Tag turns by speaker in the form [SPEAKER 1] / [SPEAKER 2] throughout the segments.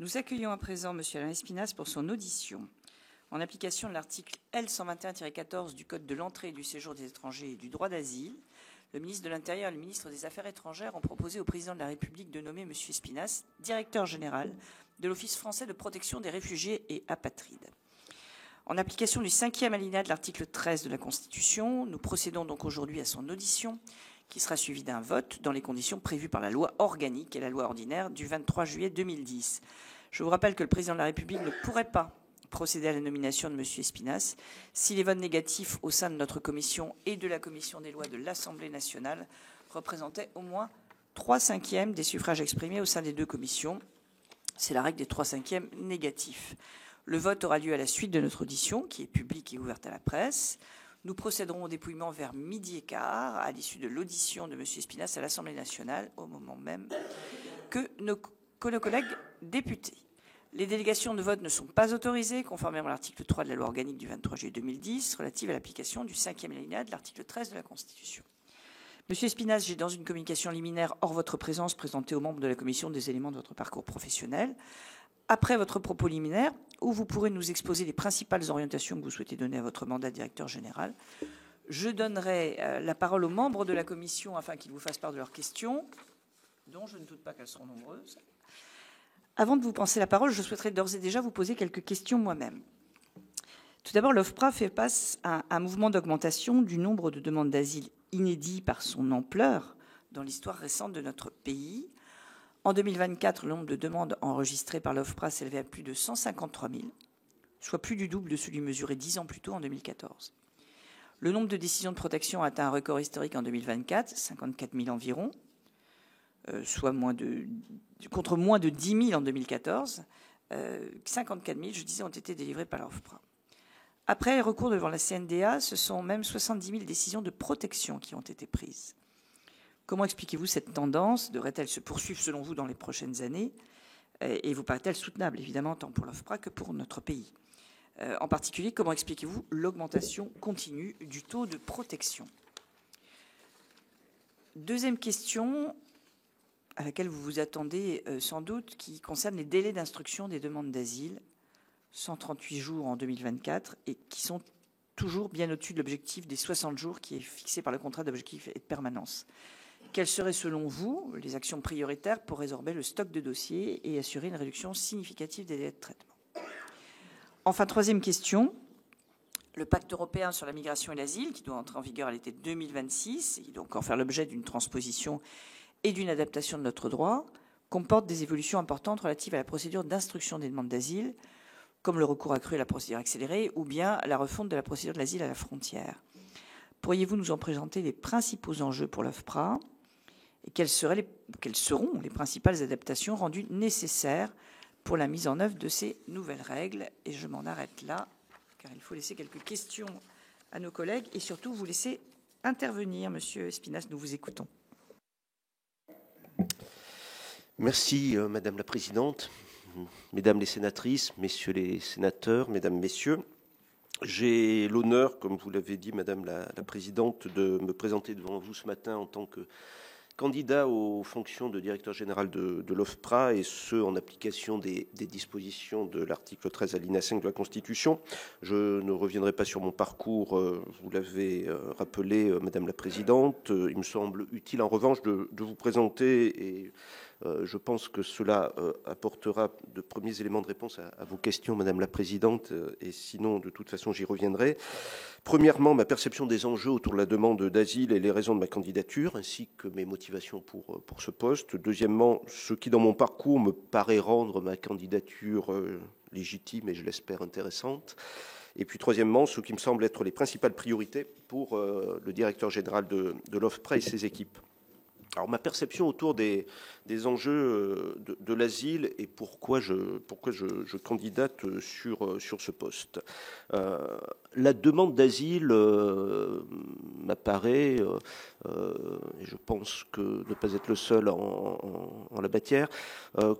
[SPEAKER 1] Nous accueillons à présent M. Alain Espinasse pour son audition. En application de l'article L121-14 du Code de l'entrée et du séjour des étrangers et du droit d'asile, le ministre de l'Intérieur et le ministre des Affaires étrangères ont proposé au président de la République de nommer M. Espinasse directeur général de l'Office français de protection des réfugiés et apatrides. En application du 5e alinéa de l'article 13 de la Constitution, nous procédons donc aujourd'hui à son audition, qui sera suivie d'un vote dans les conditions prévues par la loi organique et la loi ordinaire du 23 juillet 2010. Je vous rappelle que le président de la République ne pourrait pas procéder à la nomination de M. Espinasse si les votes négatifs au sein de notre commission et de la commission des lois de l'Assemblée nationale représentaient au moins 3/5 des suffrages exprimés au sein des deux commissions. C'est la règle des 3/5 négatifs. Le vote aura lieu à la suite de notre audition, qui est publique et ouverte à la presse. Nous procéderons au dépouillement vers 12h15, à l'issue de l'audition de M. Espinasse à l'Assemblée nationale, au moment même que nos collègues députés. Les délégations de vote ne sont pas autorisées, conformément à l'article 3 de la loi organique du 23 juillet 2010, relative à l'application du 5e alinéa de l'article 13 de la Constitution. Monsieur Espinasse, j'ai dans une communication liminaire hors votre présence présenté aux membres de la commission des éléments de votre parcours professionnel. Après votre propos liminaire, où vous pourrez nous exposer les principales orientations que vous souhaitez donner à votre mandat de directeur général, je donnerai la parole aux membres de la commission afin qu'ils vous fassent part de leurs questions, dont je ne doute pas qu'elles seront nombreuses. Avant de vous passer la parole, je souhaiterais d'ores et déjà vous poser quelques questions moi-même. Tout d'abord, l'OFPRA fait face à un mouvement d'augmentation du nombre de demandes d'asile inédit par son ampleur dans l'histoire récente de notre pays. En 2024, le nombre de demandes enregistrées par l'OFPRA s'élevait à plus de 153 000, soit plus du double de celui mesuré 10 ans plus tôt en 2014. Le nombre de décisions de protection a atteint un record historique en 2024, 54 000 environ, soit contre moins de 10 000 en 2014. 54 000, je disais, ont été délivrées par l'OFPRA. Après recours devant la CNDA, ce sont même 70 000 décisions de protection qui ont été prises. Comment expliquez-vous cette tendance? Devrait-elle se poursuivre selon vous dans les prochaines années? Et vous paraît-elle soutenable, évidemment, tant pour l'OFPRA que pour notre pays? En particulier, comment expliquez-vous l'augmentation continue du taux de protection? Deuxième question, à laquelle vous vous attendez sans doute, qui concerne les délais d'instruction des demandes d'asile, 138 jours en 2024, et qui sont toujours bien au-dessus de l'objectif des 60 jours qui est fixé par le contrat d'objectif et de permanence. Quelles seraient, selon vous, les actions prioritaires pour résorber le stock de dossiers et assurer une réduction significative des délais de traitement? Enfin, troisième question, le pacte européen sur la migration et l'asile, qui doit entrer en vigueur à l'été 2026, et donc en faire l'objet d'une transposition et d'une adaptation de notre droit, comporte des évolutions importantes relatives à la procédure d'instruction des demandes d'asile, comme le recours accru à la procédure accélérée ou bien la refonte de la procédure de l'asile à la frontière. Pourriez-vous nous en présenter les principaux enjeux pour l'OFPRA et quelles seront les principales adaptations rendues nécessaires pour la mise en œuvre de ces nouvelles règles? Et je m'en arrête là, car il faut laisser quelques questions à nos collègues et surtout vous laisser intervenir. Monsieur Espinasse, nous vous écoutons.
[SPEAKER 2] Merci, Madame la Présidente, Mesdames les sénatrices, Messieurs les sénateurs, Mesdames, Messieurs. J'ai l'honneur, comme vous l'avez dit, Madame la Présidente, de me présenter devant vous ce matin en tant que candidat aux fonctions de directeur général de l'OFPRA, et ce, en application des dispositions de l'article 13 alinéa 5 de la Constitution. Je ne reviendrai pas sur mon parcours, vous l'avez rappelé, Madame la Présidente. Il me semble utile, en revanche, de vous présenter, et je pense que cela apportera de premiers éléments de réponse à vos questions, Madame la Présidente, et sinon, de toute façon, j'y reviendrai. Premièrement, ma perception des enjeux autour de la demande d'asile et les raisons de ma candidature, ainsi que mes motivations pour ce poste. Deuxièmement, ce qui, dans mon parcours, me paraît rendre ma candidature légitime et, je l'espère, intéressante. Et puis, troisièmement, ce qui me semble être les principales priorités pour le directeur général de l'OFPRA et ses équipes. Alors, ma perception autour des enjeux de l'asile et pourquoi je candidate sur ce poste. La demande d'asile m'apparaît, et je pense que ne pas être le seul en la matière,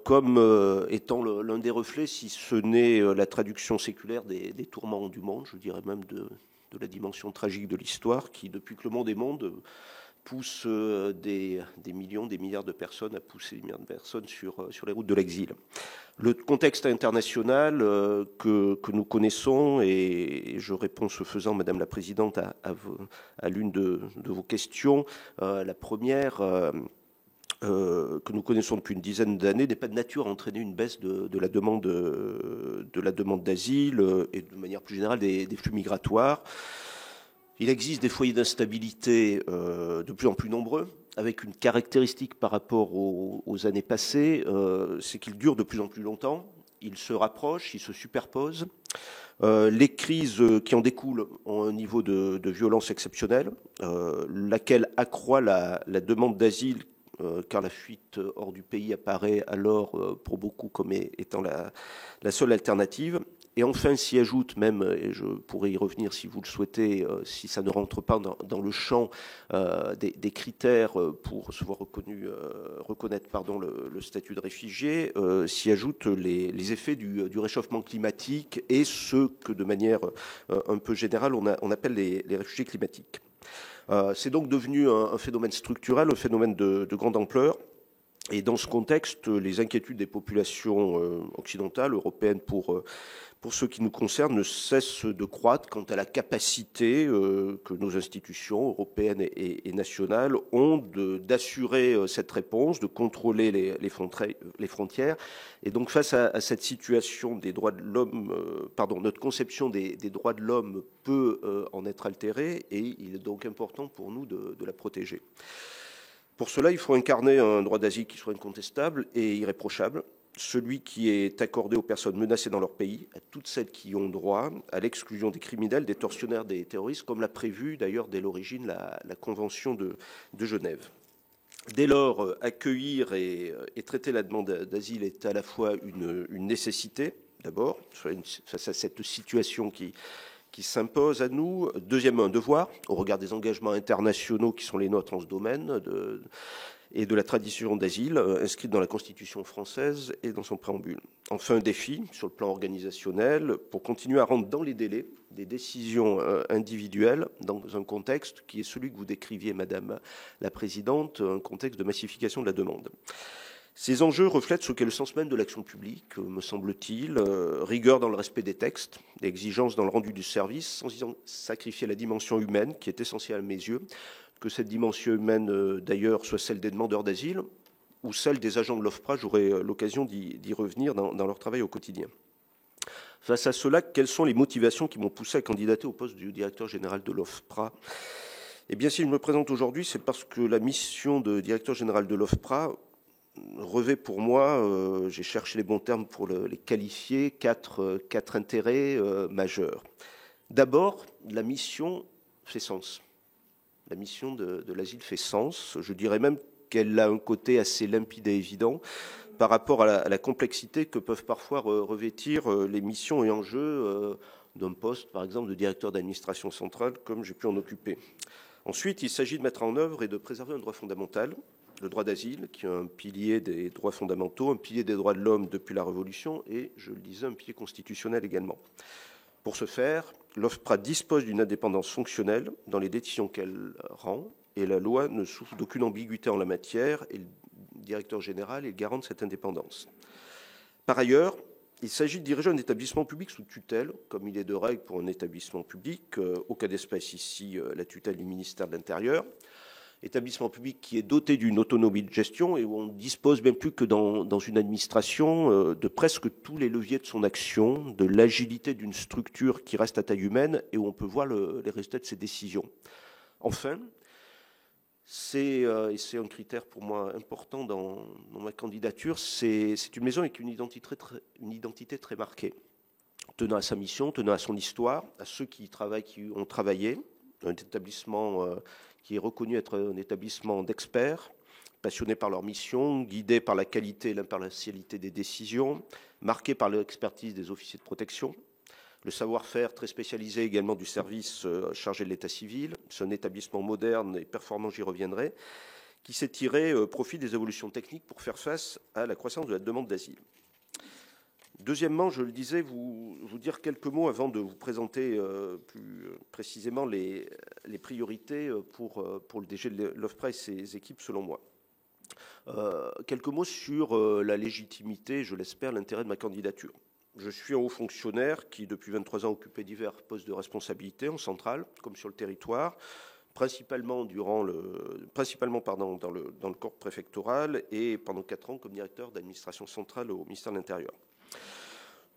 [SPEAKER 2] comme étant l'un des reflets, si ce n'est la traduction séculaire des tourments du monde, je dirais même de la dimension tragique de l'histoire, qui, depuis que le monde est monde, pousse des millions, des milliards de personnes à pousser des milliards de personnes sur les routes de l'exil. Le contexte international que nous connaissons, et je réponds ce faisant, Madame la Présidente, à l'une de vos questions. La première, que nous connaissons depuis une dizaine d'années, n'est pas de nature à entraîner une baisse de la demande d'asile et de manière plus générale des flux migratoires. Il existe des foyers d'instabilité de plus en plus nombreux, avec une caractéristique par rapport aux années passées, c'est qu'ils durent de plus en plus longtemps, ils se rapprochent, ils se superposent. Les crises qui en découlent ont un niveau de violence exceptionnel, laquelle accroît la demande d'asile, car la fuite hors du pays apparaît alors pour beaucoup comme étant la seule alternative. Et enfin, s'y ajoute même, et je pourrais y revenir si vous le souhaitez, si ça ne rentre pas dans le champ des critères pour se voir reconnaître le statut de réfugié, s'y ajoutent les effets du réchauffement climatique et ceux que, de manière un peu générale, on appelle les réfugiés climatiques. C'est donc devenu un phénomène structurel, un phénomène de grande ampleur. Et dans ce contexte, les inquiétudes des populations occidentales, européennes pour ce qui nous concerne, ne cessent de croître quant à la capacité que nos institutions européennes et nationales ont d'assurer cette réponse, de contrôler les frontières. Et donc face à cette situation des droits de l'homme, notre conception des droits de l'homme peut en être altérée, et il est donc important pour nous de la protéger. Pour cela, il faut incarner un droit d'asile qui soit incontestable et irréprochable, celui qui est accordé aux personnes menacées dans leur pays, à toutes celles qui ont droit à l'exclusion des criminels, des tortionnaires, des terroristes, comme l'a prévu d'ailleurs dès l'origine la Convention de Genève. Dès lors, accueillir et traiter la demande d'asile est à la fois une nécessité, d'abord, face à cette situation qui s'impose à nous. Deuxièmement, un devoir, au regard des engagements internationaux qui sont les nôtres en ce domaine, et de la tradition d'asile inscrite dans la Constitution française et dans son préambule. Enfin, un défi sur le plan organisationnel pour continuer à rendre dans les délais des décisions individuelles dans un contexte qui est celui que vous décriviez, Madame la Présidente, un contexte de massification de la demande. Ces enjeux reflètent ce qu'est le sens même de l'action publique, me semble-t-il, rigueur dans le respect des textes, exigence dans le rendu du service, sans sacrifier la dimension humaine qui est essentielle à mes yeux, que cette dimension humaine, d'ailleurs, soit celle des demandeurs d'asile ou celle des agents de l'OFPRA. J'aurai l'occasion d'y revenir dans leur travail au quotidien. Face à cela, quelles sont les motivations qui m'ont poussé à candidater au poste du directeur général de l'OFPRA ? Eh bien, si je me présente aujourd'hui, c'est parce que la mission de directeur général de l'OFPRA revêt pour moi, j'ai cherché les bons termes pour les qualifier, quatre intérêts majeurs. D'abord, la mission fait sens. La mission de l'asile fait sens. Je dirais même qu'elle a un côté assez limpide et évident par rapport à la complexité que peuvent parfois revêtir les missions et enjeux d'un poste, par exemple, de directeur d'administration centrale, comme j'ai pu en occuper. Ensuite, il s'agit de mettre en œuvre et de préserver un droit fondamental, le droit d'asile, qui est un pilier des droits fondamentaux, un pilier des droits de l'homme depuis la Révolution et, je le disais, un pilier constitutionnel également. Pour ce faire, l'OFPRA dispose d'une indépendance fonctionnelle dans les décisions qu'elle rend et la loi ne souffre d'aucune ambiguïté en la matière et le directeur général est garant de cette indépendance. Par ailleurs, il s'agit de diriger un établissement public sous tutelle, comme il est de règle pour un établissement public, au cas d'espèce ici la tutelle du ministère de l'Intérieur. Établissement public qui est doté d'une autonomie de gestion et où on dispose même plus que dans une administration de presque tous les leviers de son action, de l'agilité d'une structure qui reste à taille humaine et où on peut voir les résultats de ses décisions. Enfin, c'est un critère pour moi important dans ma candidature, c'est une maison avec une identité très marquée, tenant à sa mission, tenant à son histoire, à ceux qui y travaillent, qui ont travaillé, un établissement qui est reconnu être un établissement d'experts, passionnés par leur mission, guidés par la qualité et l'impartialité des décisions, marqués par l'expertise des officiers de protection, le savoir-faire très spécialisé également du service chargé de l'état civil. C'est un établissement moderne et performant, j'y reviendrai, qui s'est tiré profit des évolutions techniques pour faire face à la croissance de la demande d'asile. Deuxièmement, je le disais, vous dire quelques mots avant de vous présenter plus précisément les priorités pour le DG de l'OFPRA et ses équipes, selon moi. Quelques mots sur la légitimité, je l'espère, l'intérêt de ma candidature. Je suis un haut fonctionnaire qui, depuis 23 ans, occupait divers postes de responsabilité en centrale, comme sur le territoire, principalement dans le corps préfectoral et pendant 4 ans comme directeur d'administration centrale au ministère de l'Intérieur.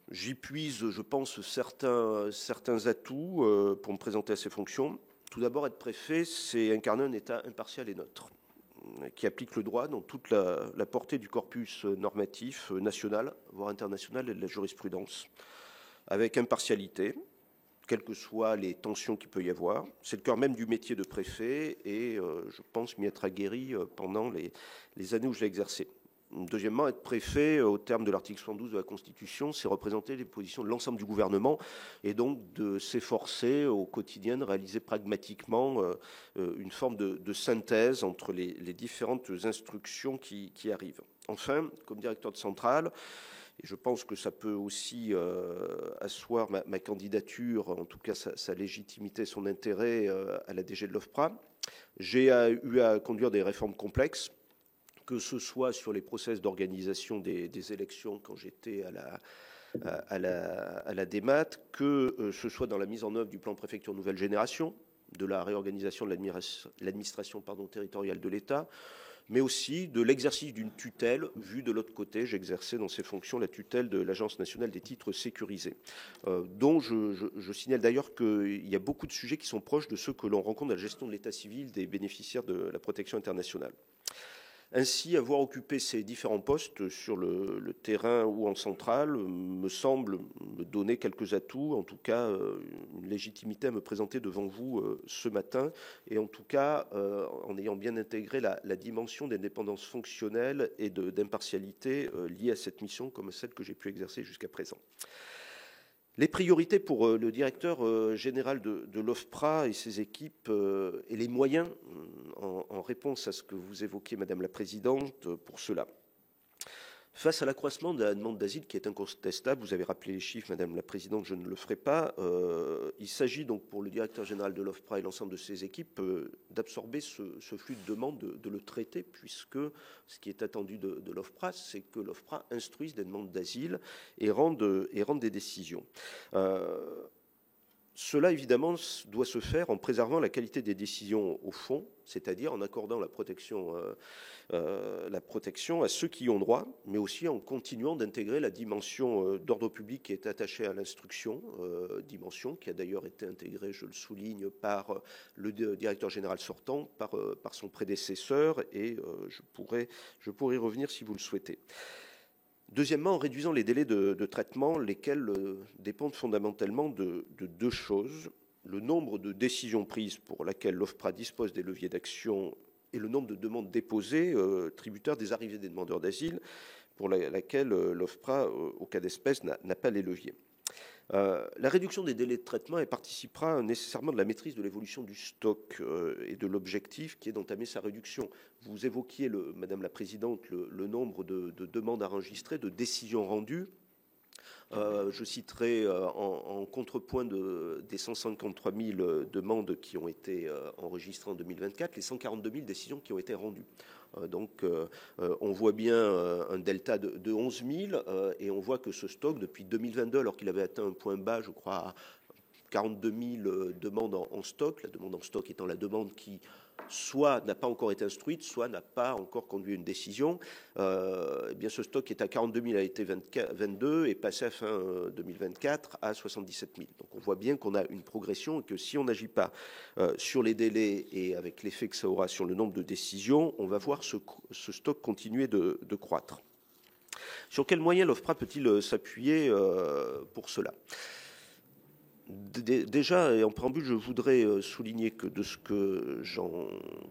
[SPEAKER 2] J'y puise, je pense, certains atouts pour me présenter à ces fonctions. Tout d'abord, être préfet, c'est incarner un État impartial et neutre, qui applique le droit dans toute la portée du corpus normatif national, voire international, et de la jurisprudence, avec impartialité, quelles que soient les tensions qu'il peut y avoir. C'est le cœur même du métier de préfet, et je pense m'y être aguerri pendant les années où je l'ai exercé. Deuxièmement, être préfet, au terme de l'article 72 de la Constitution, c'est représenter les positions de l'ensemble du gouvernement et donc de s'efforcer au quotidien de réaliser pragmatiquement une forme de synthèse entre les différentes instructions qui arrivent. Enfin, comme directeur de centrale, et je pense que ça peut aussi asseoir ma candidature, en tout cas sa légitimité, son intérêt à la DG de l'OFPRA, j'ai eu à conduire des réformes complexes, que ce soit sur les process d'organisation des élections quand j'étais à la DEMAT, que ce soit dans la mise en œuvre du plan préfecture nouvelle génération, de la réorganisation de l'administration territoriale de l'État, mais aussi de l'exercice d'une tutelle, vue de l'autre côté. J'exerçais dans ces fonctions la tutelle de l'Agence nationale des titres sécurisés, dont je signale d'ailleurs qu'il y a beaucoup de sujets qui sont proches de ceux que l'on rencontre dans la gestion de l'état civil des bénéficiaires de la protection internationale. Ainsi, avoir occupé ces différents postes sur le terrain ou en centrale me semble me donner quelques atouts, en tout cas une légitimité à me présenter devant vous ce matin, et en tout cas en ayant bien intégré la dimension d'indépendance fonctionnelle et d'impartialité liée à cette mission comme à celle que j'ai pu exercer jusqu'à présent. Les priorités pour le directeur général de l'OFPRA et ses équipes et les moyens en réponse à ce que vous évoquez, Madame la Présidente, pour cela. Face à l'accroissement de la demande d'asile qui est incontestable, vous avez rappelé les chiffres, Madame la Présidente, je ne le ferai pas, il s'agit donc pour le directeur général de l'OFPRA et l'ensemble de ses équipes d'absorber ce flux de demande, de le traiter, puisque ce qui est attendu de l'OFPRA, c'est que l'OFPRA instruise des demandes d'asile et rende des décisions. Cela, évidemment, doit se faire en préservant la qualité des décisions au fond, c'est-à-dire en accordant la protection à ceux qui y ont droit, mais aussi en continuant d'intégrer la dimension d'ordre public qui est attachée à l'instruction, dimension qui a d'ailleurs été intégrée, je le souligne, par le directeur général sortant, par son prédécesseur, et je pourrais y revenir si vous le souhaitez. Deuxièmement, en réduisant les délais de traitement, lesquels dépendent fondamentalement de deux choses. Le nombre de décisions prises pour lesquelles l'OFPRA dispose des leviers d'action et le nombre de demandes déposées tributaires des arrivées des demandeurs d'asile pour laquelle l'OFPRA, au cas d'espèce, n'a pas les leviers. La réduction des délais de traitement elle participera nécessairement de la maîtrise de l'évolution du stock et de l'objectif qui est d'entamer sa réduction. Vous évoquiez, Madame la Présidente, le nombre de demandes enregistrées, de décisions rendues. Je citerai en contrepoint des 153 000 demandes qui ont été enregistrées en 2024, les 142 000 décisions qui ont été rendues. Donc on voit bien un delta de 11 000 et on voit que ce stock, depuis 2022, alors qu'il avait atteint un point bas, je crois, à 42 000 demandes en stock, la demande en stock étant la demande qui soit n'a pas encore été instruite, soit n'a pas encore conduit à une décision. Eh bien, ce stock est à 42 000, a été 22 et passé à fin 2024 à 77 000. Donc on voit bien qu'on a une progression et que si on n'agit pas sur les délais et avec l'effet que ça aura sur le nombre de décisions, on va voir ce stock continuer de croître. Sur quels moyens l'OFPRA peut-il s'appuyer pour cela ? Déjà, et en préambule, je voudrais souligner que de ce que j'en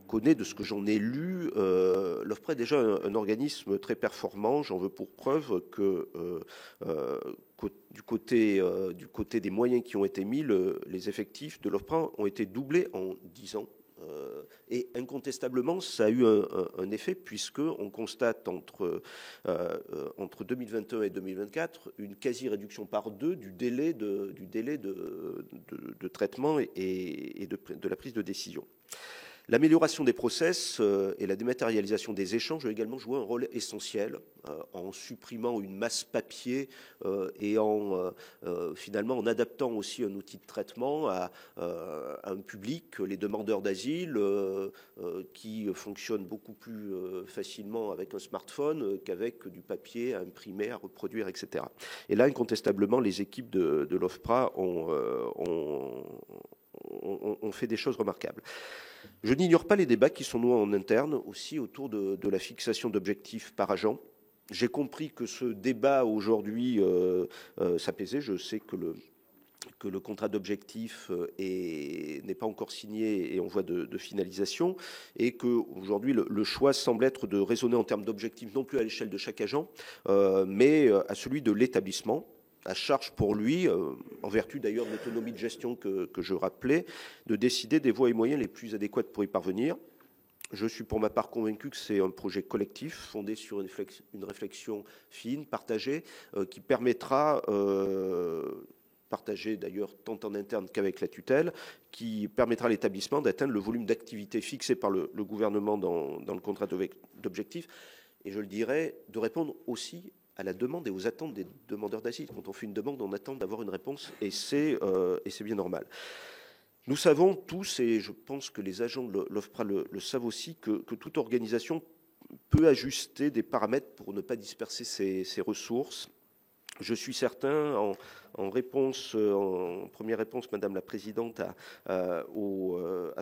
[SPEAKER 2] connais, de ce que j'en ai lu, l'OFPRA est déjà un organisme très performant. J'en veux pour preuve que du côté des moyens qui ont été mis, les effectifs de l'OFPRA ont été doublés en 10 ans. Et incontestablement, ça a eu un effet, puisqu'on constate entre 2021 et 2024 une quasi-réduction par 2 du délai de traitement et de la prise de décision. L'amélioration des process et la dématérialisation des échanges ont également joué un rôle essentiel en supprimant une masse papier et finalement en adaptant aussi un outil de traitement à un public, les demandeurs d'asile, qui fonctionnent beaucoup plus facilement avec un smartphone qu'avec du papier à imprimer, à reproduire, etc. Et là, incontestablement, les équipes de l'OFPRA ont fait des choses remarquables. Je n'ignore pas les débats qui sont noués en interne aussi autour de la fixation d'objectifs par agent. J'ai compris que ce débat aujourd'hui s'apaisait. Je sais que le contrat d'objectif n'est pas encore signé et en voie de finalisation, et qu'aujourd'hui le choix semble être de raisonner en termes d'objectifs non plus à l'échelle de chaque agent, mais à celui de l'établissement, à charge pour lui, en vertu d'ailleurs de l'autonomie de gestion que je rappelais, de décider des voies et moyens les plus adéquats pour y parvenir. Je suis pour ma part convaincu que c'est un projet collectif fondé sur une réflexion fine, partagée, qui permettra, partagée d'ailleurs tant en interne qu'avec la tutelle, qui permettra à l'établissement d'atteindre le volume d'activité fixé par le gouvernement dans le contrat d'objectif, et je le dirais, de répondre aussi à la demande et aux attentes des demandeurs d'asile. Quand on fait une demande, on attend d'avoir une réponse, et c'est bien normal. Nous savons tous, et je pense que les agents de l'OFPRA le savent aussi, que toute organisation peut ajuster des paramètres pour ne pas disperser ses ressources. Je suis certain, en première réponse, Madame la Présidente, à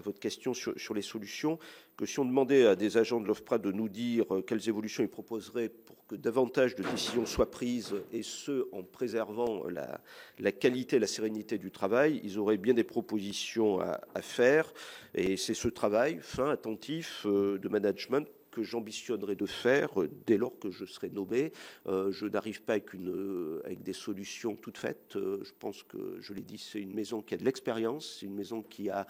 [SPEAKER 2] votre question sur les solutions, que si on demandait à des agents de l'OFPRA de nous dire quelles évolutions ils proposeraient pour que davantage de décisions soient prises, et ce, en préservant la qualité et la sérénité du travail, ils auraient bien des propositions à faire. Et c'est ce travail fin, attentif, de management que j'ambitionnerai de faire dès lors que je serai nommé. Je n'arrive pas avec des solutions toutes faites. Je pense que, je l'ai dit, c'est une maison qui a de l'expérience, c'est une maison qui a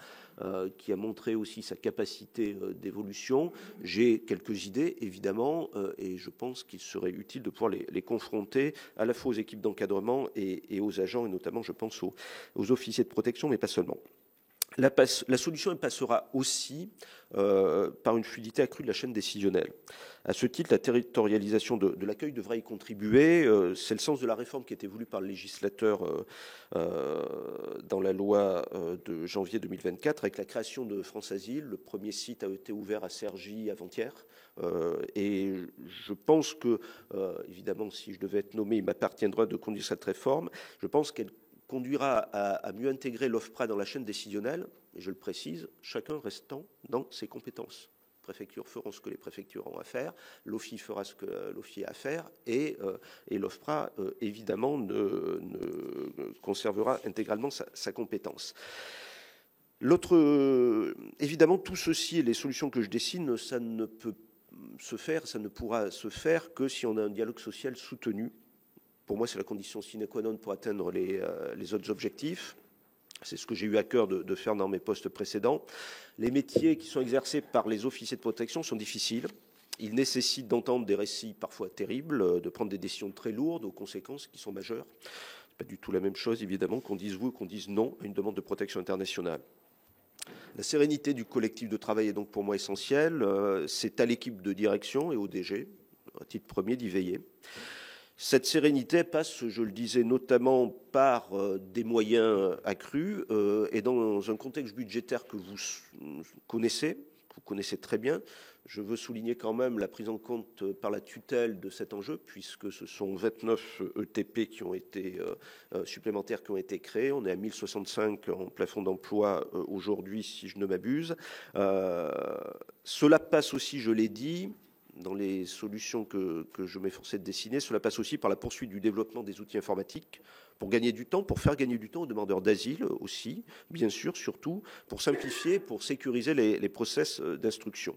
[SPEAKER 2] montré aussi sa capacité d'évolution. J'ai quelques idées, évidemment, et je pense qu'il serait utile de pouvoir les confronter à la fois aux équipes d'encadrement et aux agents, et notamment, je pense, aux officiers de protection, mais pas seulement. La solution passera aussi par une fluidité accrue de la chaîne décisionnelle. À ce titre, la territorialisation de l'accueil devra y contribuer. C'est le sens de la réforme qui a été voulue par le législateur dans la loi de janvier 2024, avec la création de France Asile. Le premier site a été ouvert à Cergy avant-hier. Et je pense que, évidemment, si je devais être nommé, il m'appartiendra de conduire cette réforme. Je pense qu'elle conduira à mieux intégrer l'OFPRA dans la chaîne décisionnelle, et je le précise, chacun restant dans ses compétences. Les préfectures feront ce que les préfectures ont à faire, l'OFI fera ce que l'OFI a à faire, et l'OFPRA, évidemment, conservera intégralement sa compétence. Évidemment, tout ceci et les solutions que je dessine, ça ne pourra se faire que si on a un dialogue social soutenu. Pour moi, c'est la condition sine qua non pour atteindre les autres objectifs. C'est ce que j'ai eu à cœur de faire dans mes postes précédents. Les métiers qui sont exercés par les officiers de protection sont difficiles. Ils nécessitent d'entendre des récits parfois terribles, de prendre des décisions très lourdes aux conséquences qui sont majeures. Ce n'est pas du tout la même chose, évidemment, qu'on dise oui ou qu'on dise non à une demande de protection internationale. La sérénité du collectif de travail est donc pour moi essentielle. C'est à l'équipe de direction et au DG, à titre premier, d'y veiller. Cette sérénité passe, je le disais, notamment par des moyens accrus, et dans un contexte budgétaire que vous connaissez très bien. Je veux souligner quand même la prise en compte par la tutelle de cet enjeu, puisque ce sont 29 ETP supplémentaires qui ont été créés. On est à 1065 en plafond d'emploi aujourd'hui, si je ne m'abuse. Cela passe aussi, je l'ai dit, dans les solutions que je m'efforçais de dessiner, cela passe aussi par la poursuite du développement des outils informatiques pour gagner du temps, pour faire gagner du temps aux demandeurs d'asile aussi, bien sûr, surtout, pour simplifier, pour sécuriser les process d'instruction.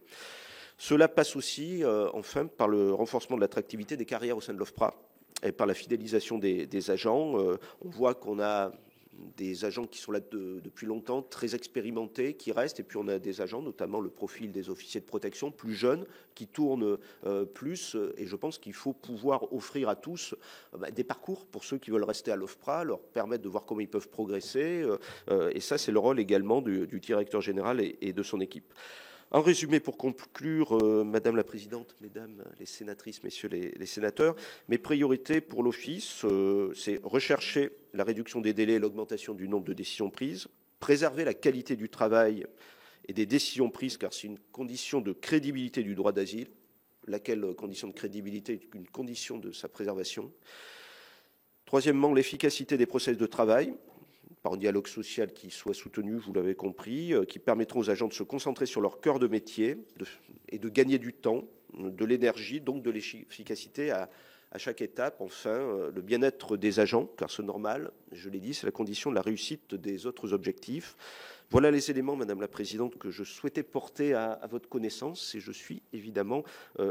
[SPEAKER 2] Cela passe aussi, enfin, par le renforcement de l'attractivité des carrières au sein de l'OFPRA et par la fidélisation des agents. On voit qu'on a des agents qui sont là depuis longtemps, très expérimentés, qui restent. Et puis on a des agents, notamment le profil des officiers de protection, plus jeunes, qui tournent plus. Et je pense qu'il faut pouvoir offrir à tous des parcours pour ceux qui veulent rester à l'OFPRA, leur permettre de voir comment ils peuvent progresser. Et ça, c'est le rôle également du directeur général et de son équipe. En résumé, pour conclure, Madame la Présidente, Mesdames les sénatrices, Messieurs les sénateurs, mes priorités pour l'Office, c'est rechercher la réduction des délais et l'augmentation du nombre de décisions prises, préserver la qualité du travail et des décisions prises, car c'est une condition de crédibilité du droit d'asile, laquelle condition de crédibilité est une condition de sa préservation. Troisièmement, l'efficacité des process de travail, par un dialogue social qui soit soutenu, vous l'avez compris, qui permettront aux agents de se concentrer sur leur cœur de métier et de gagner du temps, de l'énergie, donc de l'efficacité à chaque étape. Enfin, le bien-être des agents, car c'est normal, je l'ai dit, c'est la condition de la réussite des autres objectifs. Voilà les éléments, Madame la Présidente, que je souhaitais porter à votre connaissance, et je suis évidemment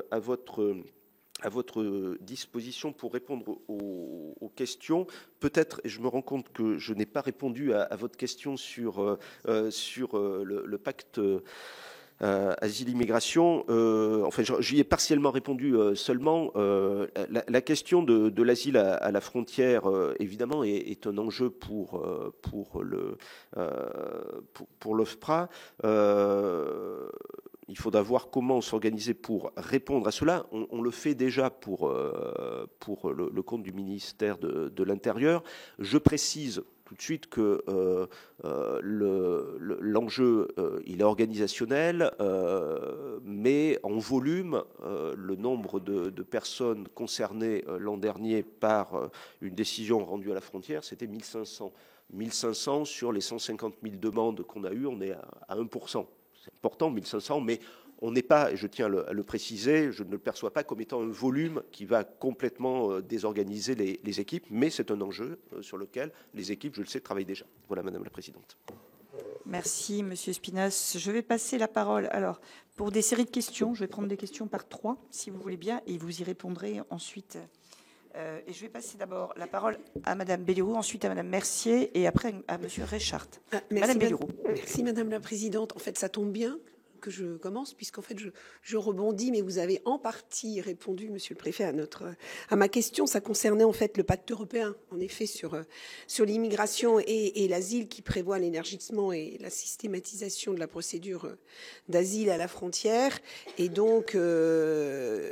[SPEAKER 2] à votre disposition pour répondre aux questions. Peut-être, et je me rends compte que je n'ai pas répondu à votre question sur le pacte asile-immigration. Enfin, j'y ai partiellement répondu seulement. La question de l'asile à la frontière, évidemment, est un enjeu pour l'OFPRA. Il faudra voir comment s'organiser pour répondre à cela. On le fait déjà pour le compte du ministère de l'Intérieur. Je précise tout de suite que l'enjeu, il est organisationnel, mais en volume, le nombre de personnes concernées l'an dernier par une décision rendue à la frontière, c'était 1500. 1500 sur les 150 000 demandes qu'on a eues, on est à 1%. C'est important, 1500, mais on n'est pas, et je tiens à le préciser, je ne le perçois pas comme étant un volume qui va complètement désorganiser les équipes, mais c'est un enjeu sur lequel les équipes, je le sais, travaillent déjà. Voilà, Madame la Présidente.
[SPEAKER 1] Merci, Monsieur Espinas. Je vais passer la parole. Alors, pour des séries de questions, je vais prendre des questions par 3, si vous voulez bien, et vous y répondrez ensuite. Et je vais passer d'abord la parole à Madame Belliroux, ensuite à Madame Mercier et après à Monsieur Reichart. Madame Belliroux.
[SPEAKER 3] Merci Madame la Présidente. En fait, ça tombe bien que je commence, puisqu'en fait, je rebondis, mais vous avez en partie répondu, Monsieur le Préfet, à ma question. Ça concernait en fait le pacte européen, en effet, sur l'immigration et l'asile, qui prévoit l'élargissement et la systématisation de la procédure d'asile à la frontière. Et donc,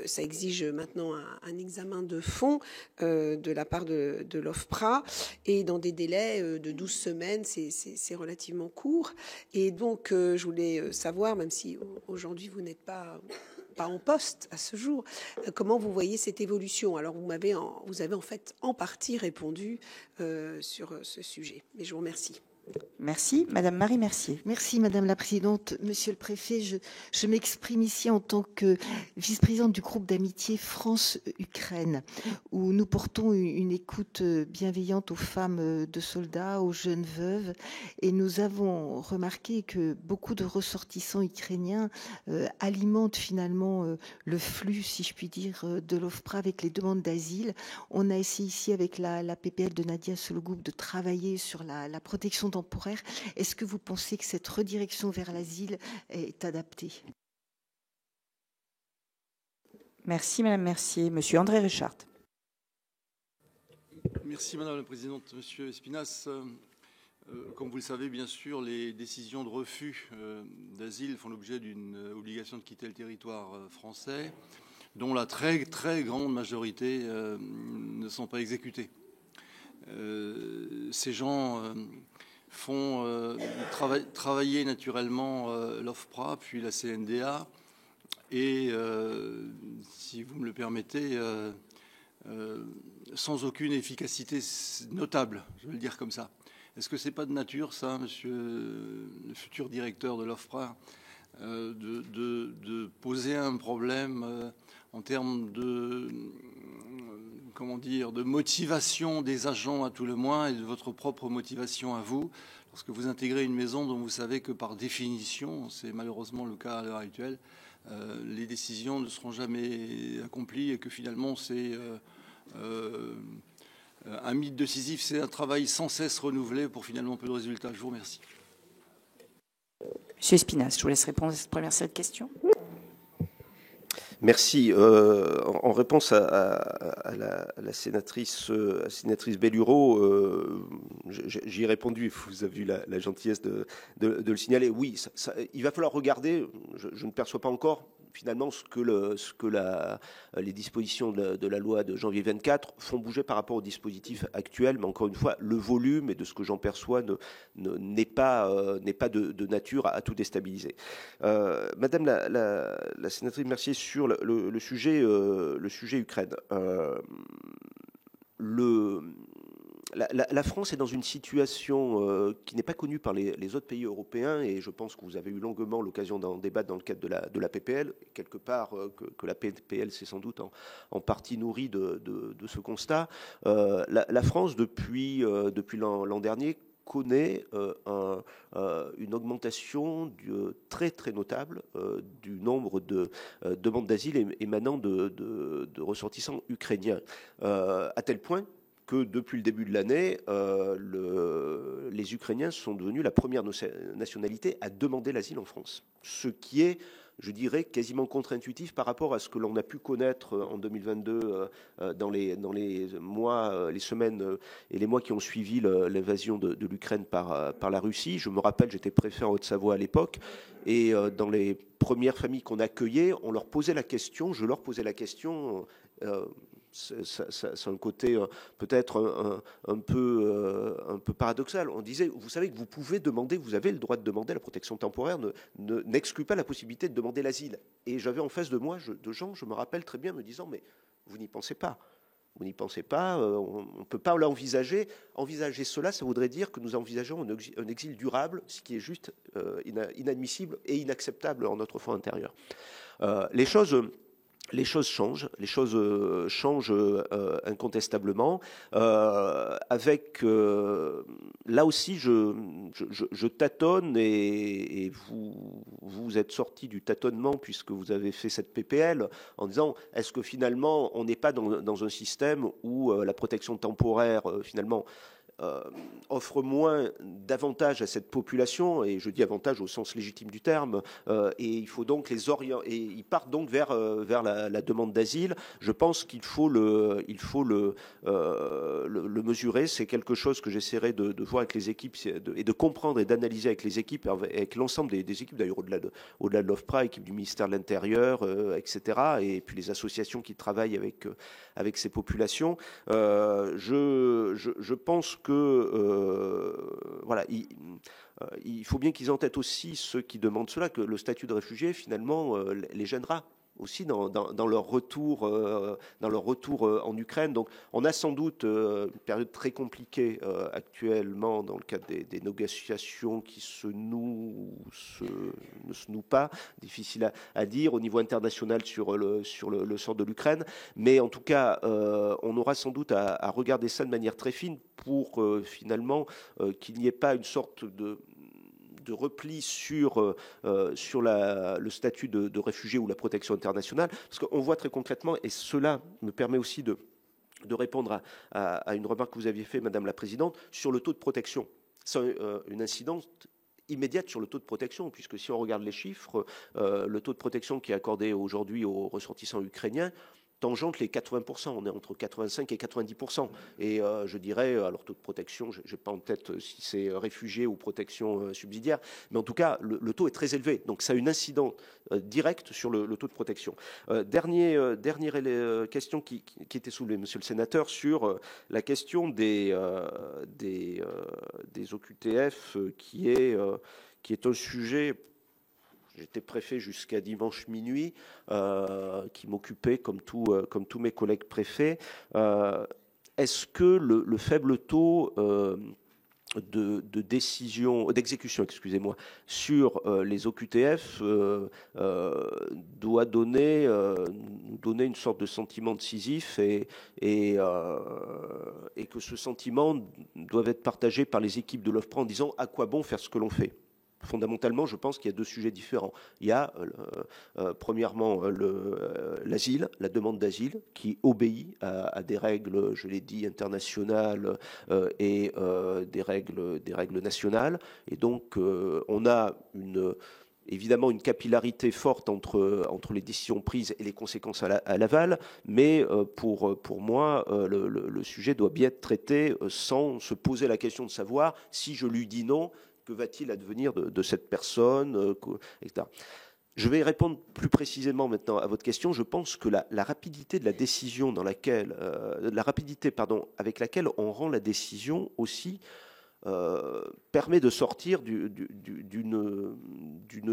[SPEAKER 3] ça exige maintenant un examen de fond de la part de l'OFPRA, et dans des délais de 12 semaines, c'est relativement court. Et donc, je voulais savoir, même si aujourd'hui vous n'êtes pas en poste à ce jour, comment vous voyez cette évolution? Alors vous avez en fait en partie répondu sur ce sujet, mais je vous remercie.
[SPEAKER 1] Merci. Madame Marie Mercier.
[SPEAKER 4] Merci Madame la Présidente. Monsieur le Préfet, je m'exprime ici en tant que vice-présidente du groupe d'amitié France-Ukraine, où nous portons une écoute bienveillante aux femmes de soldats, aux jeunes veuves, et nous avons remarqué que beaucoup de ressortissants ukrainiens alimentent finalement le flux, si je puis dire, de l'OFPRA avec les demandes d'asile. On a essayé ici avec la PPL de Nadia Sologub de travailler sur la protection temporaire. Est-ce que vous pensez que cette redirection vers l'asile est adaptée?
[SPEAKER 1] Merci Madame Mercier. Monsieur André Reichart.
[SPEAKER 5] Merci Madame la Présidente. Monsieur Espinas, comme vous le savez, bien sûr, les décisions de refus d'asile font l'objet d'une obligation de quitter le territoire français, dont la très très grande majorité ne sont pas exécutées. Ces gens font travailler naturellement l'OFPRA, puis la CNDA, et, si vous me le permettez, sans aucune efficacité notable, je vais le dire comme ça. Est-ce que c'est pas de nature, ça, monsieur le futur directeur de l'OFPRA, de poser un problème en termes de motivation des agents à tout le moins, et de votre propre motivation à vous, lorsque vous intégrez une maison dont vous savez que par définition, c'est malheureusement le cas à l'heure actuelle, les décisions ne seront jamais accomplies, et que finalement c'est un mythe de Sisyphe, c'est un travail sans cesse renouvelé pour finalement peu de résultats. Je vous remercie.
[SPEAKER 1] Monsieur Espinasse, je vous laisse répondre à cette première série de questions.
[SPEAKER 2] Merci. En réponse à la sénatrice Bellureau, j'y ai répondu. Vous avez eu la gentillesse de le signaler. Oui, il va falloir regarder. Je ne perçois pas encore finalement ce que les dispositions de la loi de janvier 24 font bouger par rapport au dispositif actuel. Mais encore une fois, le volume et de ce que j'en perçois n'est pas de nature à tout déstabiliser. Madame la sénatrice Mercier, sur le sujet Ukraine. La France est dans une situation qui n'est pas connue par les autres pays européens, et je pense que vous avez eu longuement l'occasion d'en débattre dans le cadre de la PPL. Quelque part, que la PPL s'est sans doute en partie nourrie de ce constat. La France, depuis l'an dernier, connaît une augmentation très très notable du nombre de demandes d'asile émanant de ressortissants ukrainiens, à tel point que depuis le début de l'année, les Ukrainiens sont devenus la première nationalité à demander l'asile en France, ce qui est, je dirais, quasiment contre-intuitif par rapport à ce que l'on a pu connaître en 2022 dans les mois, les semaines et les mois qui ont suivi l'invasion de l'Ukraine par la Russie. Je me rappelle, j'étais préfet en Haute-Savoie à l'époque, et dans les premières familles qu'on accueillait, je leur posais la question. C'est un côté peut-être un peu paradoxal. On disait, vous savez que vous pouvez demander, vous avez le droit de demander la protection temporaire, n'exclut pas la possibilité de demander l'asile. Et j'avais en face de moi de gens, je me rappelle très bien, me disant, mais vous n'y pensez pas. Vous n'y pensez pas, on ne peut pas l'envisager. Envisager cela, ça voudrait dire que nous envisageons un exil durable, ce qui est juste inadmissible et inacceptable en notre fond intérieur. Les choses changent, incontestablement. Avec là aussi, je tâtonne, et vous êtes sorti du tâtonnement puisque vous avez fait cette PPL en disant, est-ce que finalement on n'est pas dans un système où la protection temporaire finalement offre moins d'avantages à cette population, et je dis avantages au sens légitime du terme, et il faut donc les orienter, et ils partent donc vers la demande d'asile. Je pense qu'il faut le mesurer. C'est quelque chose que j'essaierai de voir avec les équipes et de comprendre et d'analyser avec les équipes, avec l'ensemble des équipes, d'ailleurs au-delà de l'OFPRA, équipe du ministère de l'Intérieur, etc., et puis les associations qui travaillent avec ces populations. Je pense que voilà, il faut bien qu'ils en tête aussi, ceux qui demandent cela, que le statut de réfugié finalement les gênera aussi dans leur retour en Ukraine. Donc on a sans doute une période très compliquée actuellement dans le cadre des négociations qui ne se nouent pas, difficile à dire au niveau international sur le sort de l'Ukraine, mais en tout cas on aura sans doute à regarder ça de manière très fine pour finalement qu'il n'y ait pas une sorte de repli sur le statut de réfugié ou la protection internationale, parce qu'on voit très concrètement, et cela me permet aussi de répondre à une remarque que vous aviez faite, Madame la Présidente, sur le taux de protection. C'est une incidence immédiate sur le taux de protection, puisque si on regarde les chiffres, le taux de protection qui est accordé aujourd'hui aux ressortissants ukrainiens tangente les 80%, on est entre 85 et 90%. Et je dirais, alors taux de protection, je n'ai pas en tête si c'est réfugié ou protection subsidiaire, mais en tout cas, le taux est très élevé. Donc ça a une incidence directe sur le taux de protection. Dernière question qui était soulevée, monsieur le sénateur, sur la question des OQTF, qui est un sujet... J'étais préfet jusqu'à dimanche minuit, qui m'occupait comme tous mes collègues préfets. Est-ce que le faible taux d'exécution, excusez-moi, sur les OQTF doit donner une sorte de sentiment de Sisyphe, et que ce sentiment doit être partagé par les équipes de l'OFPRA en disant à quoi bon faire ce que l'on fait? fondamentalement, je pense qu'il y a deux sujets différents. Il y a, premièrement, l'asile, la demande d'asile, qui obéit à des règles, je l'ai dit, internationales et des règles nationales. Et donc, on a évidemment une capillarité forte entre les décisions prises et les conséquences à l'aval, mais pour moi, le sujet doit bien être traité sans se poser la question de savoir si je lui dis non, que va-t-il advenir de cette personne, etc. Je vais répondre plus précisément maintenant à votre question. Je pense que la rapidité de la décision avec laquelle on rend la décision aussi permet de sortir d'une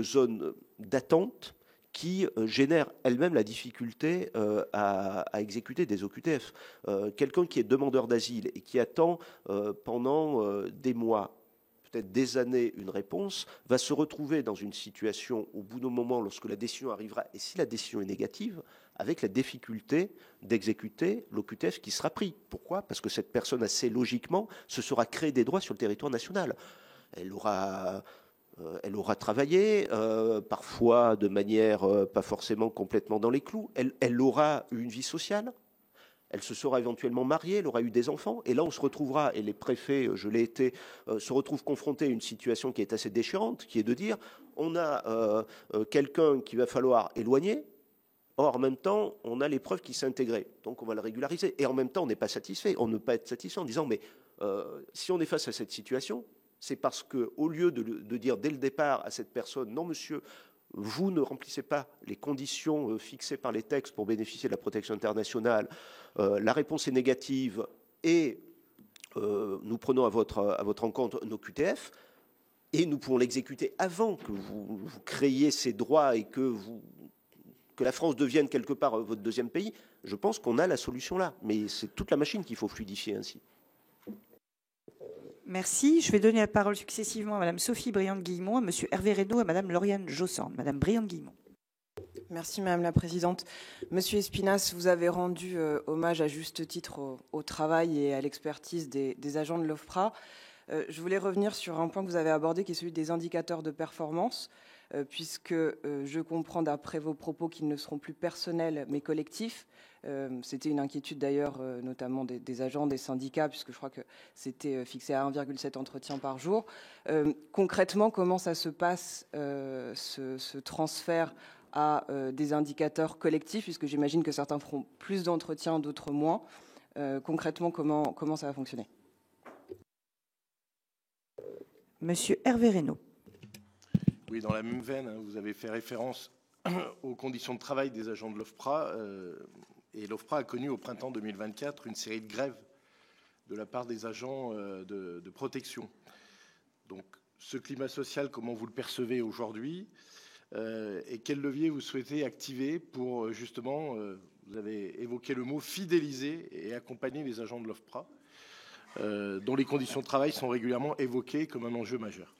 [SPEAKER 2] zone d'attente qui génère elle-même la difficulté à exécuter des OQTF. Quelqu'un qui est demandeur d'asile et qui attend pendant des mois, peut-être des années, une réponse, va se retrouver dans une situation, au bout d'un moment, lorsque la décision arrivera, et si la décision est négative, avec la difficulté d'exécuter l'OQTF qui sera pris. Pourquoi ? Parce que cette personne, assez logiquement, se sera créé des droits sur le territoire national. Elle aura travaillé, parfois de manière pas forcément complètement dans les clous. Elle aura une vie sociale. Elle se sera éventuellement mariée, elle aura eu des enfants, et là on se retrouvera, et les préfets, je l'ai été, se retrouvent confrontés à une situation qui est assez déchirante, qui est de dire, on a quelqu'un qu'il va falloir éloigner, or en même temps, on a les preuves qui s'est intégrées, donc on va le régulariser, et en même temps on n'est pas satisfait, on ne peut pas être satisfait en disant, mais si on est face à cette situation, c'est parce qu'au lieu de dire dès le départ à cette personne, non monsieur, vous ne remplissez pas les conditions fixées par les textes pour bénéficier de la protection internationale, la réponse est négative et nous prenons à votre encontre nos QTF et nous pouvons l'exécuter avant que vous créiez ces droits et que la France devienne quelque part votre deuxième pays. Je pense qu'on a la solution là, mais c'est toute la machine qu'il faut fluidifier ainsi.
[SPEAKER 1] Merci. Je vais donner la parole successivement à Mme Sophie Briand-Guillemont, à M. Hervé Reynaud et à Mme Lauriane Jossand. Mme Briand-Guillemont.
[SPEAKER 6] Merci Madame la Présidente. Monsieur Espinas, vous avez rendu hommage à juste titre au travail et à l'expertise des agents de l'OFPRA. Je voulais revenir sur un point que vous avez abordé, qui est celui des indicateurs de performance, puisque je comprends d'après vos propos qu'ils ne seront plus personnels mais collectifs. C'était une inquiétude d'ailleurs, notamment des agents, des syndicats, puisque je crois que c'était fixé à 1,7 entretiens par jour. Concrètement, comment ça se passe, ce transfert à des indicateurs collectifs, puisque j'imagine que certains feront plus d'entretiens, d'autres moins. Concrètement, comment ça va fonctionner ?
[SPEAKER 1] Monsieur Hervé Reynaud.
[SPEAKER 7] Oui, dans la même veine, vous avez fait référence aux conditions de travail des agents de l'OFPRA. Et l'OFPRA a connu au printemps 2024 une série de grèves de la part des agents de protection. Donc, ce climat social, comment vous le percevez aujourd'hui et quel levier vous souhaitez activer pour justement, vous avez évoqué le mot fidéliser et accompagner les agents de l'OFPRA, dont les conditions de travail sont régulièrement évoquées comme un enjeu majeur.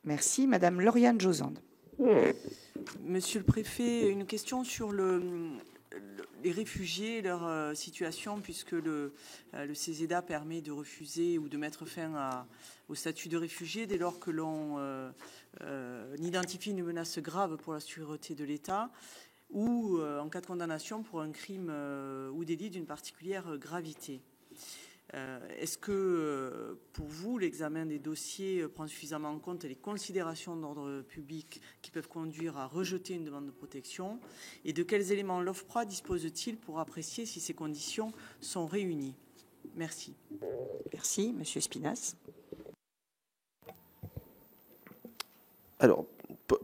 [SPEAKER 1] Merci. Madame Lauriane Jossand.
[SPEAKER 8] Monsieur le Préfet, une question sur les réfugiés et leur situation, puisque le CESEDA permet de refuser ou de mettre fin au statut de réfugié dès lors que l'on identifie une menace grave pour la sûreté de l'État ou en cas de condamnation pour un crime ou délit d'une particulière gravité. Est-ce que, pour vous, l'examen des dossiers prend suffisamment en compte les considérations d'ordre public qui peuvent conduire à rejeter une demande de protection? Et de quels éléments l'OFPRA dispose-t-il pour apprécier si ces conditions sont réunies? Merci.
[SPEAKER 1] Merci. Monsieur Espinas.
[SPEAKER 2] Alors,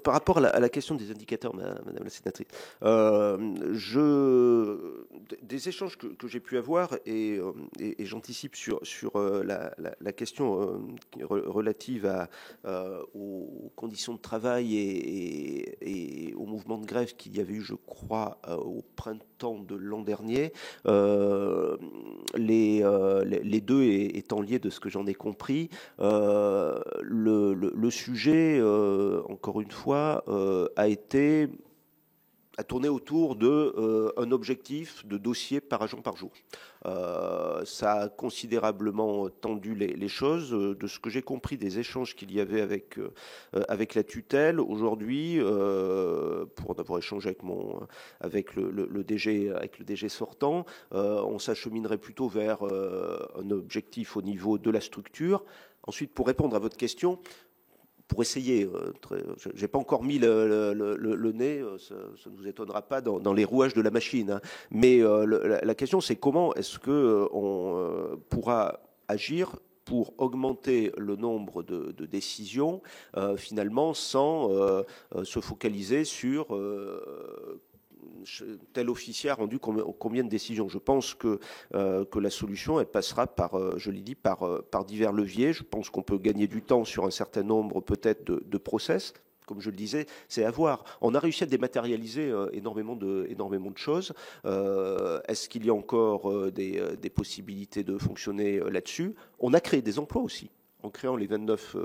[SPEAKER 2] par rapport à la question des indicateurs, Madame la sénatrice, des échanges que j'ai pu avoir, et j'anticipe sur la question relative aux conditions de travail et au mouvement de grève qu'il y avait eu, je crois, au printemps de l'an dernier, les deux étant liés de ce que j'en ai compris, le sujet, encore une fois, a été a tourné autour d'un objectif de dossier par agent par jour. Ça a considérablement tendu les choses. De ce que j'ai compris des échanges qu'il y avait avec la tutelle, aujourd'hui, pour en avoir échangé avec le DG sortant, on s'acheminerait plutôt vers un objectif au niveau de la structure. Ensuite, pour répondre à votre question, pour essayer, je n'ai pas encore mis le nez, ça ne vous étonnera pas, dans les rouages de la machine, hein. Mais la question, c'est comment est-ce qu'on pourra agir pour augmenter le nombre de décisions, finalement, sans se focaliser sur tel officier a rendu combien de décisions. Je pense que la solution, elle passera par, je l'ai dit, par divers leviers. Je pense qu'on peut gagner du temps sur un certain nombre peut-être de process. Comme je le disais, c'est à voir. On a réussi à dématérialiser énormément de choses. Est-ce qu'il y a encore des possibilités de fonctionner là-dessus? On a créé des emplois aussi, en créant les 29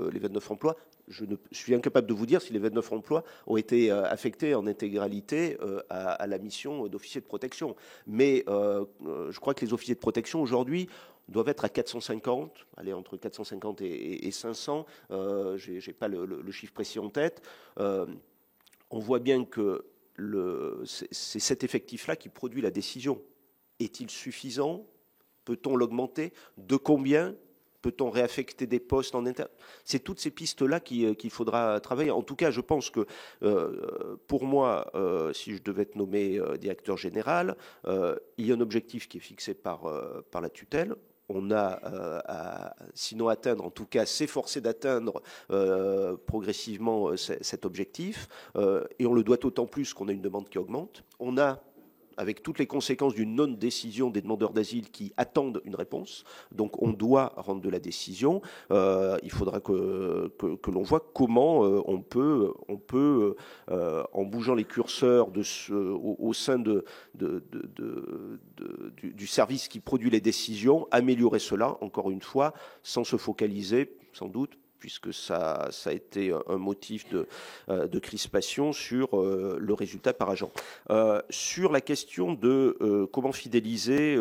[SPEAKER 2] emplois. Je suis incapable de vous dire si les 29 emplois ont été affectés en intégralité à la mission d'officier de protection. Mais je crois que les officiers de protection, aujourd'hui, doivent être à 450, allez, entre 450 et 500. Je n'ai pas le chiffre précis en tête. On voit bien que c'est cet effectif-là qui produit la décision. Est-il suffisant? Peut-on l'augmenter? De combien? Peut-on réaffecter des postes en interne? C'est toutes ces pistes-là qu'il faudra travailler. En tout cas, je pense que pour moi, si je devais être nommé directeur général, il y a un objectif qui est fixé par la tutelle. On a, sinon atteindre, en tout cas s'efforcer d'atteindre progressivement cet objectif. Et on le doit d'autant plus qu'on a une demande qui augmente. On a, avec toutes les conséquences d'une non-décision des demandeurs d'asile qui attendent une réponse. Donc on doit rendre de la décision. Il faudra que l'on voit comment on peut en bougeant les curseurs au sein du service qui produit les décisions, améliorer cela, encore une fois, sans se focaliser, sans doute, puisque ça a été un motif de crispation sur le résultat par agent. Sur la question de comment fidéliser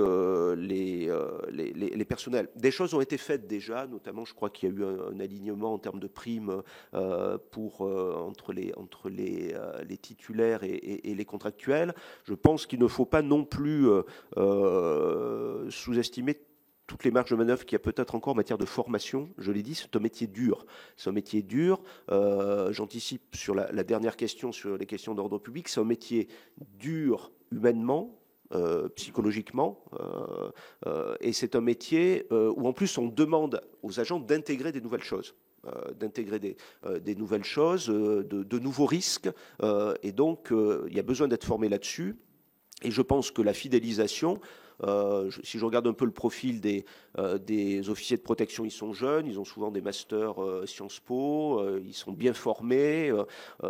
[SPEAKER 2] les personnels, des choses ont été faites déjà, notamment je crois qu'il y a eu un alignement en termes de primes entre les titulaires et les contractuels. Je pense qu'il ne faut pas non plus sous-estimer toutes les marges de manœuvre qu'il y a peut-être encore en matière de formation. Je l'ai dit, c'est un métier dur. C'est un métier dur. J'anticipe sur la dernière question, sur les questions d'ordre public. C'est un métier dur humainement, psychologiquement, et c'est un métier où en plus on demande aux agents d'intégrer des nouvelles choses. Des nouvelles choses, de nouveaux risques. Et donc, il y a besoin d'être formé là-dessus. Et je pense que la fidélisation... si je regarde un peu le profil des officiers de protection, ils sont jeunes, ils ont souvent des masters Sciences Po, ils sont bien formés.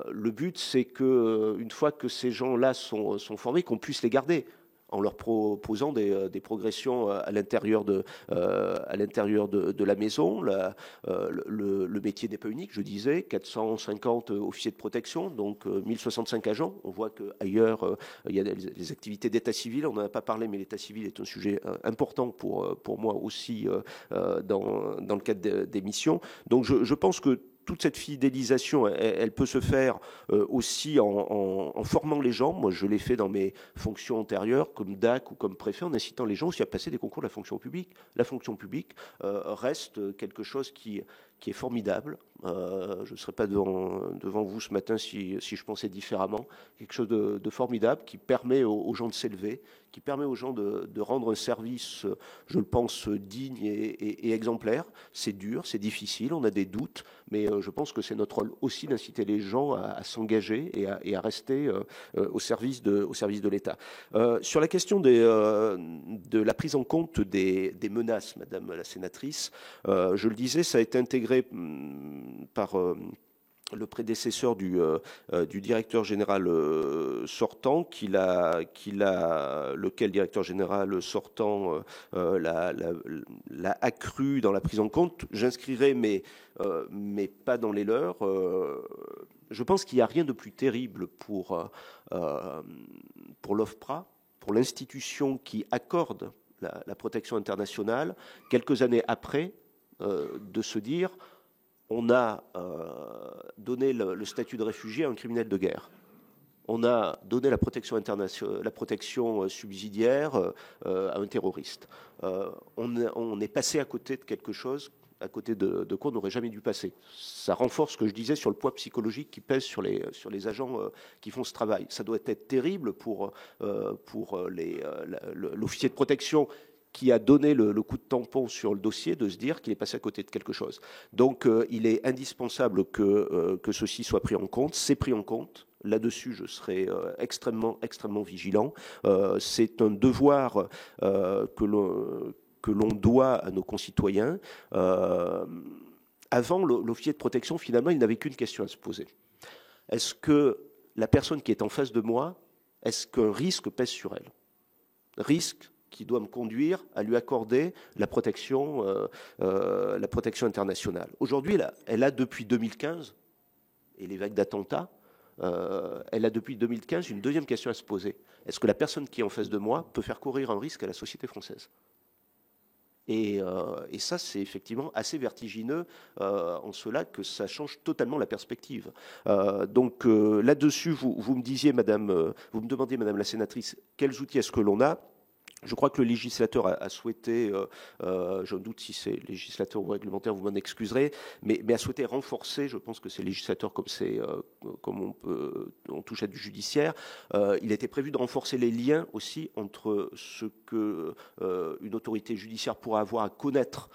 [SPEAKER 2] Le but, c'est qu'une fois que ces gens-là sont formés, qu'on puisse les garder en leur proposant des progressions à l'intérieur de la maison. Le métier n'est pas unique, je disais, 450 officiers de protection, donc 1065 agents. On voit qu'ailleurs, il y a des activités d'état civil, on n'en a pas parlé, mais l'état civil est un sujet important pour moi aussi dans le cadre des missions. Donc je pense que toute cette fidélisation, elle peut se faire aussi en formant les gens. Moi, je l'ai fait dans mes fonctions antérieures, comme DAC ou comme préfet, en incitant les gens aussi à passer des concours de la fonction publique. La fonction publique reste quelque chose qui est formidable. Je ne serais pas devant vous ce matin si je pensais différemment. Quelque chose de formidable qui permet aux gens de s'élever, qui permet aux gens de rendre un service, je le pense, digne et exemplaire. C'est dur, c'est difficile, on a des doutes, mais je pense que c'est notre rôle aussi d'inciter les gens à s'engager et à rester au service de l'État. Sur la question de la prise en compte des menaces, Madame la sénatrice, je le disais, ça a été intégré par le prédécesseur du directeur général sortant, lequel directeur général sortant l'a accru dans la prise en compte. J'inscrirai, mais pas dans les leurs. je pense qu'il n'y a rien de plus terrible pour l'OFPRA, pour l'institution qui accorde la protection internationale, quelques années après, de se dire on a donné le statut de réfugié à un criminel de guerre. On a donné la protection internationale, la protection subsidiaire à un terroriste. On est passé à côté de quelque chose, à côté de quoi on n'aurait jamais dû passer. Ça renforce ce que je disais sur le poids psychologique qui pèse sur les agents qui font ce travail. Ça doit être terrible pour l'officier de protection qui a donné le coup de tampon sur le dossier, de se dire qu'il est passé à côté de quelque chose. Donc il est indispensable que ceci soit pris en compte. C'est pris en compte. Là-dessus, je serai extrêmement vigilant. C'est un devoir que l'on doit à nos concitoyens. Avant, l'officier de protection, finalement, il n'avait qu'une question à se poser. Est-ce que la personne qui est en face de moi, est-ce qu'un risque pèse sur elle? Risque qui doit me conduire à lui accorder la protection internationale. Aujourd'hui, elle a depuis 2015, et les vagues d'attentats, elle a depuis 2015 une deuxième question à se poser. Est-ce que la personne qui est en face de moi peut faire courir un risque à la société française ? Et ça, c'est effectivement assez vertigineux en cela que ça change totalement la perspective. Donc là-dessus, vous me disiez, vous me demandiez, Madame la sénatrice, quels outils est-ce que l'on a ? Je crois que le législateur a souhaité, je me doute si c'est législateur ou réglementaire, vous m'en excuserez, mais a souhaité renforcer, je pense que c'est législateur comme on touche à du judiciaire, il était prévu de renforcer les liens aussi entre ce que une autorité judiciaire pourra avoir à connaître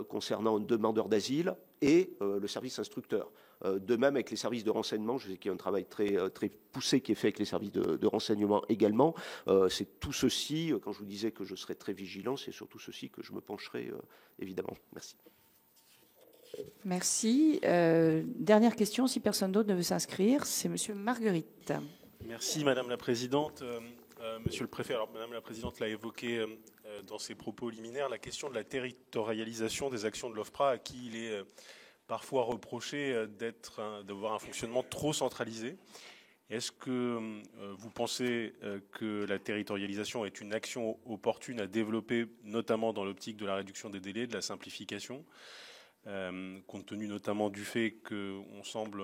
[SPEAKER 2] concernant un demandeur d'asile et le service instructeur. De même avec les services de renseignement, je sais qu'il y a un travail très poussé qui est fait avec les services de renseignement également. C'est tout ceci, quand je vous disais que je serais très vigilant, c'est sur tout ceci que je me pencherai évidemment. Merci.
[SPEAKER 1] Merci. Dernière question, si personne d'autre ne veut s'inscrire, c'est Monsieur Marguerite.
[SPEAKER 9] Merci Madame la Présidente. Monsieur le Préfet, alors Madame la Présidente l'a évoqué dans ses propos liminaires, la question de la territorialisation des actions de l'OFPRA, à qui il est parfois reproché d'avoir un fonctionnement trop centralisé. Est-ce que vous pensez que la territorialisation est une action opportune à développer, notamment dans l'optique de la réduction des délais, de la simplification, compte tenu notamment du fait qu'on semble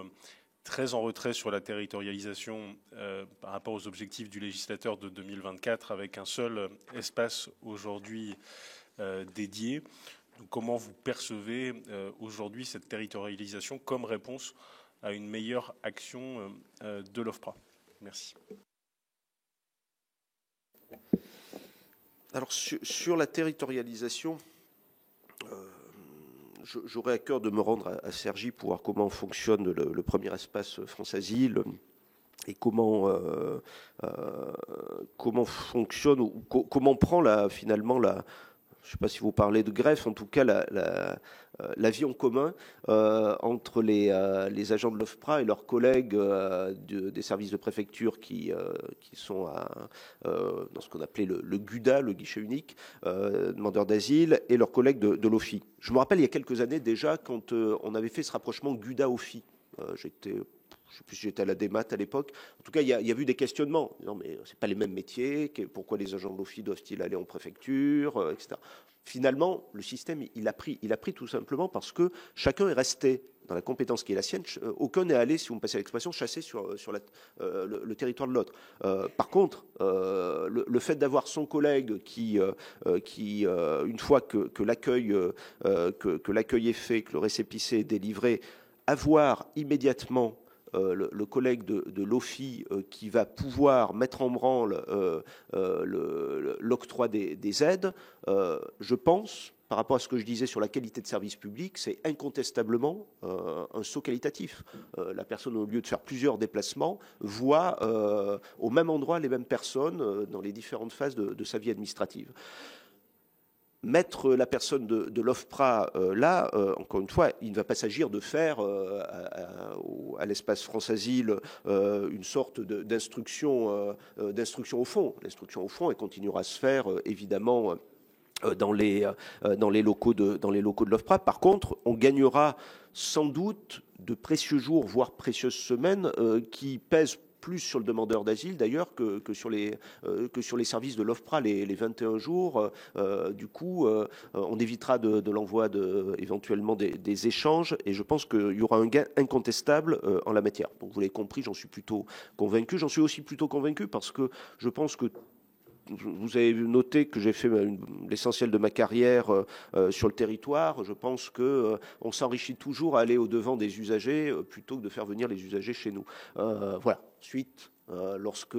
[SPEAKER 9] très en retrait sur la territorialisation par rapport aux objectifs du législateur de 2024, avec un seul espace aujourd'hui dédié. Donc, comment vous percevez aujourd'hui cette territorialisation comme réponse à une meilleure action de l'OFPRA? Merci.
[SPEAKER 2] Alors sur la territorialisation, j'aurais à cœur de me rendre à Cergy pour voir comment fonctionne le premier espace France Asile et comment fonctionne ou comment prend finalement je ne sais pas si vous parlez de greffe, en tout cas la vie en commun entre les agents de l'OFPRA et leurs collègues des services de préfecture qui sont dans ce qu'on appelait le GUDA, le guichet unique, demandeurs d'asile, et leurs collègues de l'OFI. Je me rappelle il y a quelques années déjà quand on avait fait ce rapprochement GUDA-OFI. Je ne sais plus si j'étais à la démat à l'époque. En tout cas, il y a eu des questionnements. Non, mais c'est pas les mêmes métiers. Pourquoi les agents de l'OFI doivent-ils aller en préfecture, etc. Finalement, le système, il a pris tout simplement parce que chacun est resté dans la compétence qui est la sienne. Aucun n'est allé, si vous me passez l'expression, chasser sur le territoire de l'autre. Par contre, le fait d'avoir son collègue qui une fois que l'accueil est fait, que le récépissé est délivré, avoir immédiatement le collègue de l'OFI qui va pouvoir mettre en branle l'octroi des aides, je pense, par rapport à ce que je disais sur la qualité de service public, c'est incontestablement un saut qualitatif. La personne, au lieu de faire plusieurs déplacements, voit au même endroit les mêmes personnes dans les différentes phases de sa vie administrative. Mettre la personne de l'OFPRA là, encore une fois, il ne va pas s'agir de faire à l'espace France Asile une sorte d'instruction au fond. L'instruction au fond, elle continuera à se faire évidemment dans les locaux de l'OFPRA. Par contre, on gagnera sans doute de précieux jours, voire précieuses semaines, qui pèsent plus sur le demandeur d'asile d'ailleurs que sur les services de l'OFPRA, les 21 jours. Du coup, on évitera de l'envoi éventuellement des échanges, et je pense qu'il y aura un gain incontestable en la matière. Donc vous l'avez compris, j'en suis plutôt convaincu. J'en suis aussi plutôt convaincu parce que je pense que vous avez noté que j'ai fait l'essentiel de ma carrière sur le territoire. Je pense qu'on s'enrichit toujours à aller au-devant des usagers plutôt que de faire venir les usagers chez nous. Voilà. Ensuite, lorsque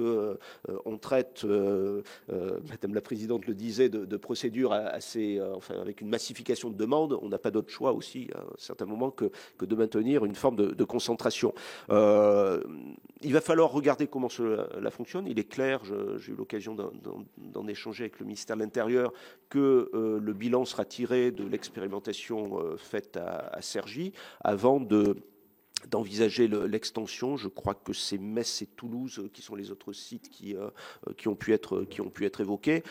[SPEAKER 2] on traite, Madame la Présidente le disait, de procédures avec une massification de demandes, on n'a pas d'autre choix aussi, à un certain moment, que de maintenir une forme de concentration. Il va falloir regarder comment cela fonctionne. Il est clair, j'ai eu l'occasion d'en échanger avec le ministère de l'Intérieur, que le bilan sera tiré de l'expérimentation faite à Cergy avant d'envisager l'extension. Je crois que c'est Metz et Toulouse qui sont les autres sites qui ont pu être évoqués.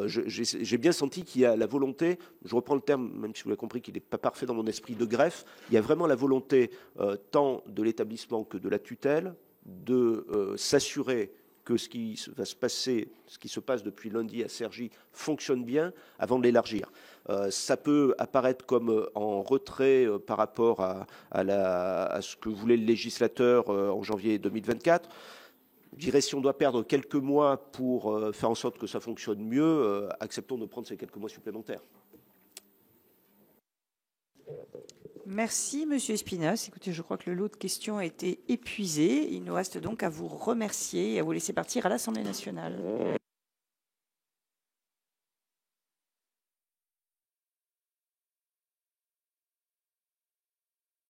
[SPEAKER 2] J'ai bien senti qu'il y a la volonté, je reprends le terme, même si vous l'avez compris qu'il n'est pas parfait dans mon esprit, de greffe. Il y a vraiment la volonté tant de l'établissement que de la tutelle de s'assurer que ce qui se passe depuis lundi à Cergy fonctionne bien avant de l'élargir. Ça peut apparaître comme en retrait par rapport à ce que voulait le législateur en janvier 2024. Je dirais, si on doit perdre quelques mois pour faire en sorte que ça fonctionne mieux, acceptons de prendre ces quelques mois supplémentaires.
[SPEAKER 1] Merci, Monsieur Espinasse. Écoutez, je crois que le lot de questions a été épuisé. Il nous reste donc à vous remercier et à vous laisser partir à l'Assemblée nationale.